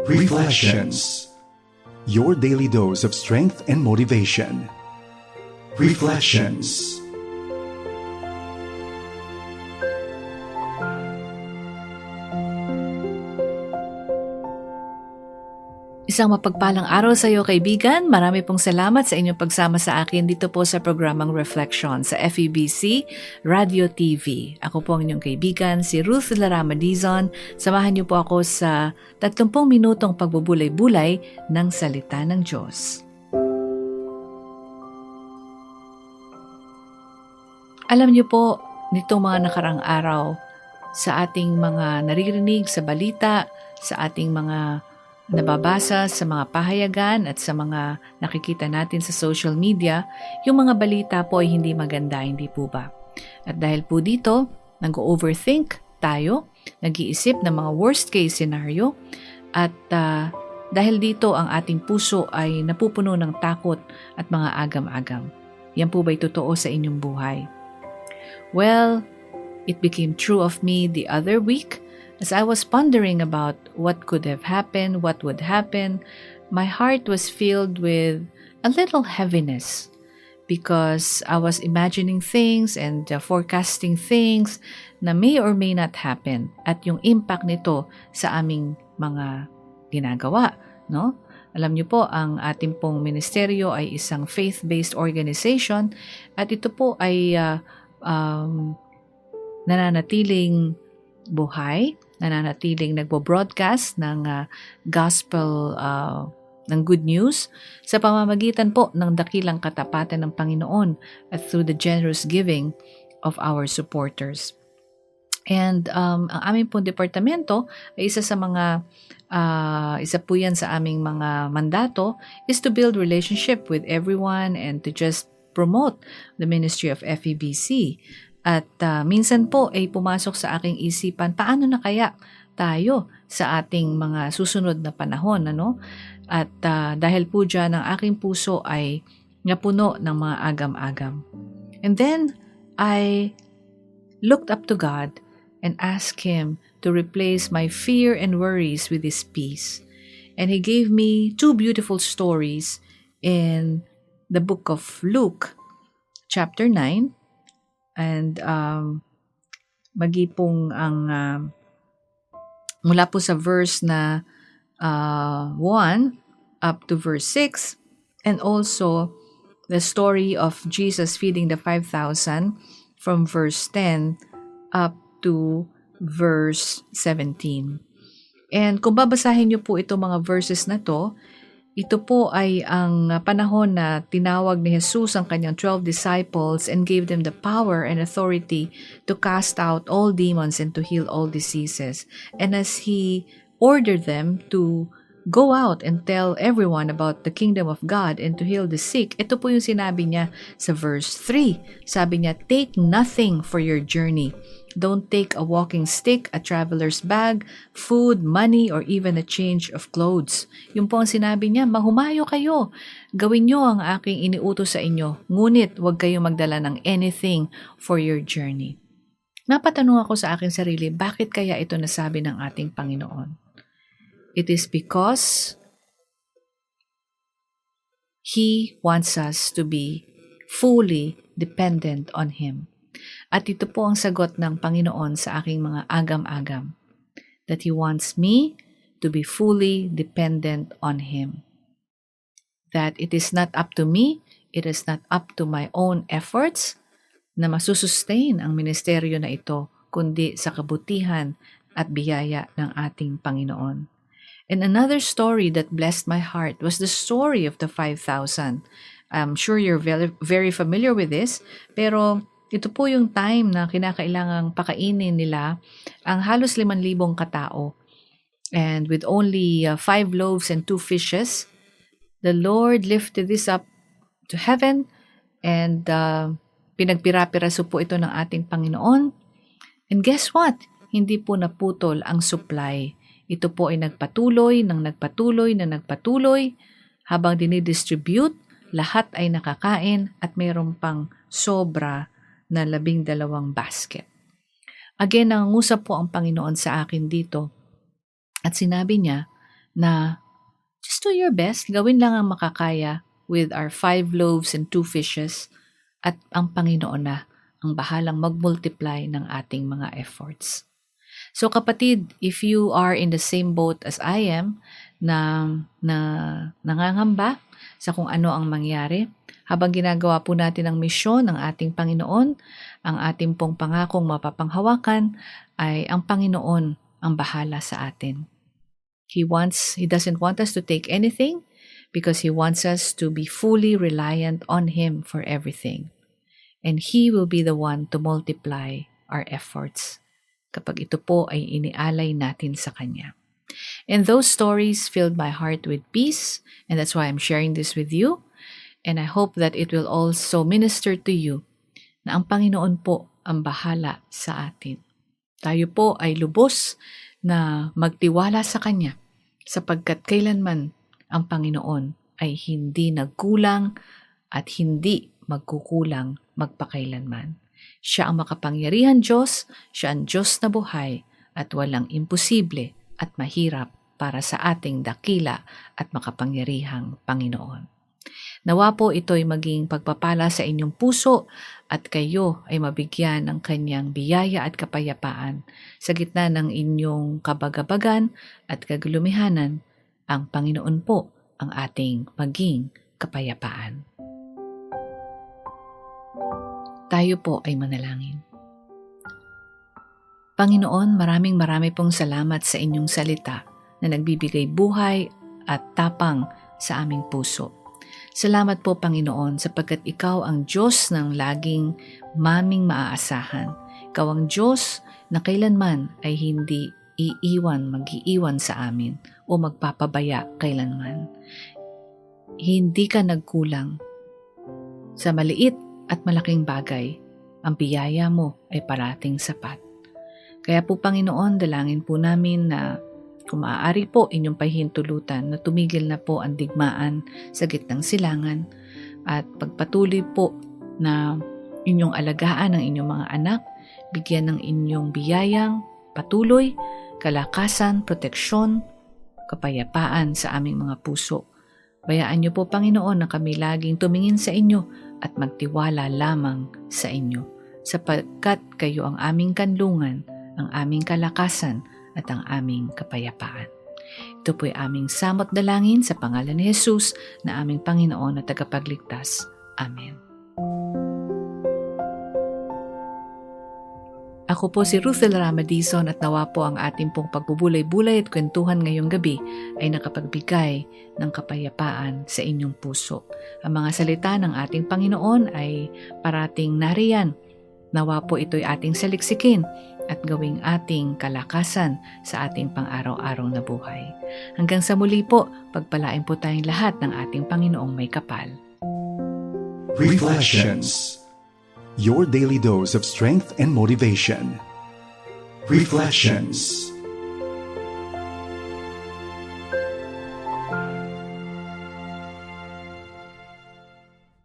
Reflections. Your daily dose of strength and motivation. Reflections. Isang mapagpalang araw sa iyo, kaibigan. Marami pong salamat sa inyong pagsama sa akin dito po sa programang Reflection sa FEBC Radio TV. Ako po ang inyong kaibigan, si Ruth Larama Dizon. Samahan niyo po ako sa 30 minutong pagbubulay-bulay ng salita ng Diyos. Alam niyo po, nitong mga nakarang araw, sa ating mga naririnig sa balita, sa ating mga nababasa sa mga pahayagan at sa mga nakikita natin sa social media, yung mga balita po ay hindi maganda, hindi po ba? At dahil po dito, nag-overthink tayo, nag-iisip ng mga worst case scenario, at dahil dito ang ating puso ay napupuno ng takot at mga agam-agam. Yan po ba'y totoo sa inyong buhay? Well, it became true of me the other week. As I was pondering about what could have happened, what would happen, my heart was filled with a little heaviness because I was imagining things and forecasting things na may or may not happen at yung impact nito sa aming mga ginagawa, no? Alam niyo po, ang ating pong ministeryo ay isang faith-based organization at ito po ay nananatiling buhay, nananatiling nagbo-broadcast ng gospel ng good news sa pamamagitan po ng dakilang katapatan ng Panginoon at through the generous giving of our supporters. And ang aming pong departamento ay isa po yan sa aming mga mandato is to build relationship with everyone and to just promote the ministry of FEBC. At minsan po ay pumasok sa aking isipan, paano na kaya tayo sa ating mga susunod na panahon, ano? At dahil po dyan, ang aking puso ay napuno ng mga agam-agam. And then, I looked up to God and asked Him to replace my fear and worries with His peace. And He gave me 2 beautiful stories in the book of Luke, chapter 9, and magipong ang mula po sa verse na 1 up to verse 6, and also the story of Jesus feeding the 5,000 from verse 10 up to verse 17. And kung babasahin niyo po itong mga verses na to, ito po ay ang panahon na tinawag ni Jesus ang kanyang 12 disciples and gave them the power and authority to cast out all demons and to heal all diseases. And as He ordered them to go out and tell everyone about the kingdom of God and to heal the sick, ito po yung sinabi niya sa verse 3. Sabi niya, take nothing for your journey. Don't take a walking stick, a traveler's bag, food, money, or even a change of clothes. Yung po ang sinabi niya, mahumayo kayo. Gawin niyo ang aking iniutos sa inyo. Ngunit huwag kayong magdala ng anything for your journey. Napatanong ako sa aking sarili, bakit kaya ito nasabi ng ating Panginoon? It is because He wants us to be fully dependent on Him. At ito po ang sagot ng Panginoon sa aking mga agam-agam. That He wants me to be fully dependent on Him. That it is not up to me, it is not up to my own efforts na masusustain ang ministeryo na ito, kundi sa kabutihan at biyaya ng ating Panginoon. And another story that blessed my heart was the story of the 5,000. I'm sure you're very, very familiar with this, pero ito po yung time na kinakailangang pakainin nila ang halos 5,000 katao. And with only 5 loaves and 2 fishes, the Lord lifted this up to heaven and pinagpira-piraso po ito ng ating Panginoon. And guess what? Hindi po naputol ang supply. Ito po ay nagpatuloy habang dinidistribute, lahat ay nakakain at mayroon pang sobra na 12 basket. Again, nangungusap po ang Panginoon sa akin dito at sinabi niya na just do your best, gawin lang ang makakaya with our 5 loaves and 2 fishes at ang Panginoon na ang bahalang mag-multiply ng ating mga efforts. So kapatid, if you are in the same boat as I am, na nangangamba sa kung ano ang mangyari, habang ginagawa po natin ang misyon ng ating Panginoon, ang ating pong pangakong mapapanghawakan ay ang Panginoon ang bahala sa atin. He doesn't want us to take anything because He wants us to be fully reliant on Him for everything. And He will be the one to multiply our efforts kapag ito po ay inialay natin sa Kanya. And those stories filled my heart with peace, and that's why I'm sharing this with you. And I hope that it will also minister to you na ang Panginoon po ang bahala sa atin. Tayo po ay lubos na magtiwala sa Kanya sapagkat kailanman ang Panginoon ay hindi nagkulang at hindi magkukulang magpakailanman. Siya ang makapangyarihan Diyos, siya ang Diyos na buhay at walang imposible at mahirap para sa ating dakila at makapangyarihang Panginoon. Nawa po ito'y maging pagpapala sa inyong puso at kayo ay mabigyan ng kanyang biyaya at kapayapaan sa gitna ng inyong kabagabagan at kagulumihanan. Ang Panginoon po ang ating maging kapayapaan. Tayo po ay manalangin. Panginoon, marami pong salamat sa inyong salita na nagbibigay buhay at tapang sa aming puso. Salamat po, Panginoon, sapagkat Ikaw ang Diyos ng laging maming maaasahan. Ikaw ang Diyos na kailanman ay hindi mag-iiwan sa amin o magpapabaya kailanman. Hindi ka nagkulang. Sa maliit at malaking bagay, ang biyaya mo ay parating sapat. Kaya po, Panginoon, dalangin po namin na kung maaari po inyong pahintulutan na tumigil na po ang digmaan sa gitnang silangan at pagpatuloy po na inyong alagaan ang inyong mga anak, bigyan ng inyong biyayang patuloy, kalakasan, proteksyon, kapayapaan sa aming mga puso. Bayaan niyo po, Panginoon, na kami laging tumingin sa inyo at magtiwala lamang sa inyo, sapagkat kayo ang aming kanlungan, ang aming kalakasan, at ang aming kapayapaan. Ito po'y aming samot dalangin sa pangalan ni Jesus na aming Panginoon at tagapagligtas. Amen. Ako po si Ruthel Ramadison at nawa po ang ating pong pagbubulay-bulay at kwentuhan ngayong gabi ay nakapagbigay ng kapayapaan sa inyong puso. Ang mga salita ng ating Panginoon ay parating nariyan. Nawa po ito'y ating saliksikin at gawing ating kalakasan sa ating pang-araw-araw na buhay. Hanggang sa muli po, pagpalain po tayong lahat ng ating Panginoong may kapal. Reflections. Your daily dose of strength and motivation. Reflections.